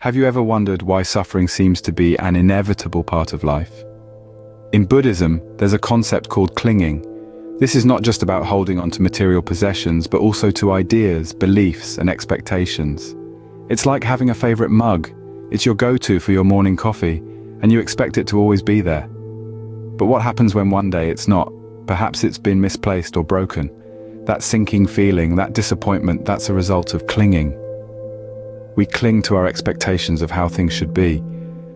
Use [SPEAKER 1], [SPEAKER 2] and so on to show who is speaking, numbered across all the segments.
[SPEAKER 1] Have you ever wondered why suffering seems to be an inevitable part of life? In Buddhism, there's a concept called clinging. This is not just about holding on to material possessions, but also to ideas, beliefs, and expectations. It's like having a favorite mug. It's your go-to for your morning coffee, and you expect it to always be there. But what happens when one day it's not? Perhaps it's been misplaced or broken. That sinking feeling, that disappointment, that's a result of clinging. We cling to our expectations of how things should be,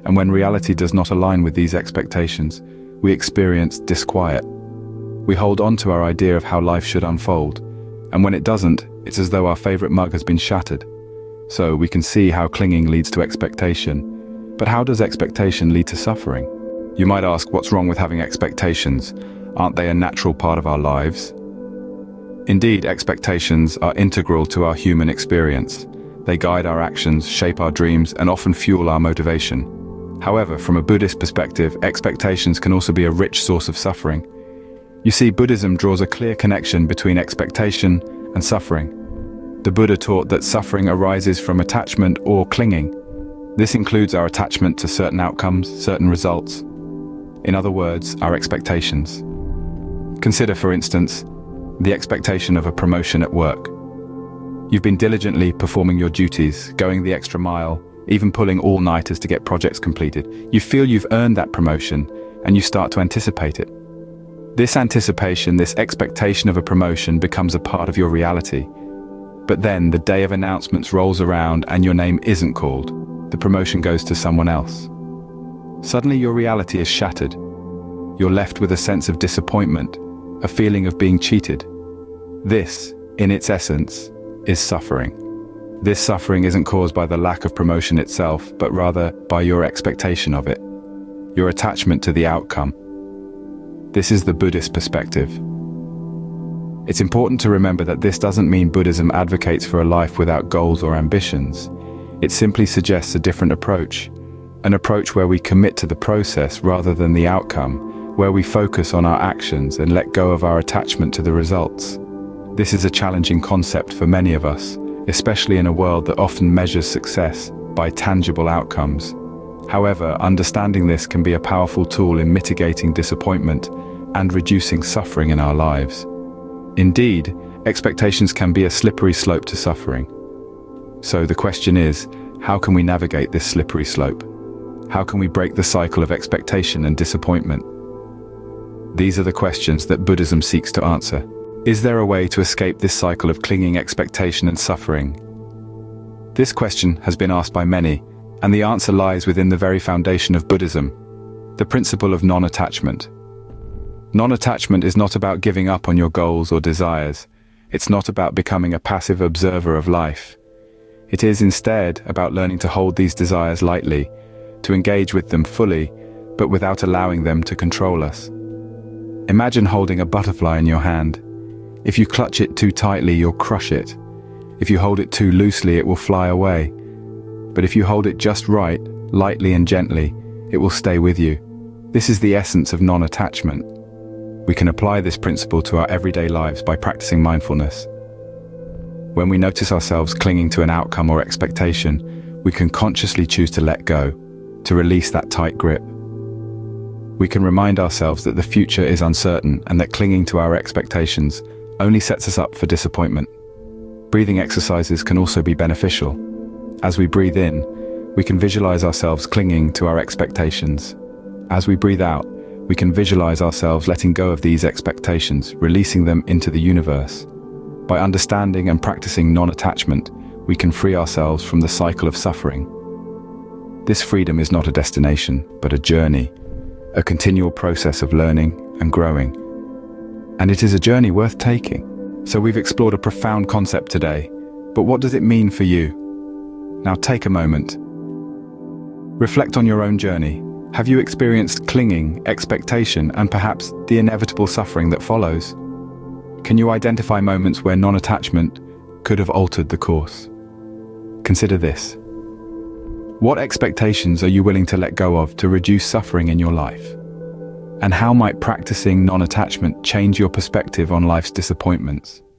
[SPEAKER 1] and when reality does not align with these expectations, we experience disquiet. We hold on to our idea of how life should unfold, and when it doesn't, it's as though our favorite mug has been shattered. So we can see how clinging leads to expectation. But how does expectation lead to suffering? You might ask, what's wrong with having expectations? Aren't they a natural part of our lives? Indeed, expectations are integral to our human experience. They guide our actions, shape our dreams, and often fuel our motivation. However, from a Buddhist perspective, expectations can also be a rich source of suffering. You see, Buddhism draws a clear connection between expectation and suffering. The Buddha taught that suffering arises from attachment or clinging. This includes our attachment to certain outcomes, certain results. In other words, our expectations. Consider, for instance, the expectation of a promotion at work. You've been diligently performing your duties, going the extra mile, even pulling all-nighters to get projects completed. You feel you've earned that promotion, and you start to anticipate it. This anticipation, this expectation of a promotion becomes a part of your reality. But then the day of announcements rolls around and your name isn't called. The promotion goes to someone else. Suddenly your reality is shattered. You're left with a sense of disappointment, a feeling of being cheated. This, in its essence, is suffering. This suffering isn't caused by the lack of promotion itself, but rather by your expectation of it, your attachment to the outcome. This is the Buddhist perspective. It's important to remember that this doesn't mean Buddhism advocates for a life without goals or ambitions. It simply suggests a different approach, an approach where we commit to the process rather than the outcome, where we focus on our actions and let go of our attachment to the results. This is a challenging concept for many of us, especially in a world that often measures success by tangible outcomes. However, understanding this can be a powerful tool in mitigating disappointment and reducing suffering in our lives. Indeed, expectations can be a slippery slope to suffering. So the question is, how can we navigate this slippery slope? How can we break the cycle of expectation and disappointment? These are the questions that Buddhism seeks to answer. Is there a way to escape this cycle of clinging expectation and suffering? This question has been asked by many, and the answer lies within the very foundation of Buddhism, the principle of non-attachment. Non-attachment is not about giving up on your goals or desires. It's not about becoming a passive observer of life. It is instead about learning to hold these desires lightly, to engage with them fully, but without allowing them to control us. Imagine holding a butterfly in your hand. If you clutch it too tightly, you'll crush it. If you hold it too loosely, it will fly away. But if you hold it just right, lightly and gently, it will stay with you. This is the essence of non-attachment. We can apply this principle to our everyday lives by practicing mindfulness. When we notice ourselves clinging to an outcome or expectation, we can consciously choose to let go, to release that tight grip. We can remind ourselves that the future is uncertain and that clinging to our expectations only sets us up for disappointment. Breathing exercises can also be beneficial. As we breathe in, we can visualize ourselves clinging to our expectations. As we breathe out, we can visualize ourselves letting go of these expectations, releasing them into the universe. By understanding and practicing non-attachment, we can free ourselves from the cycle of suffering. This freedom is not a destination, but a journey, a continual process of learning and growing. And it is a journey worth taking. So we've explored a profound concept today, but what does it mean for you? Now take a moment. Reflect on your own journey. Have you experienced clinging, expectation, and perhaps the inevitable suffering that follows? Can you identify moments where non-attachment could have altered the course? Consider this. What expectations are you willing to let go of to reduce suffering in your life? And how might practicing non-attachment change your perspective on life's disappointments?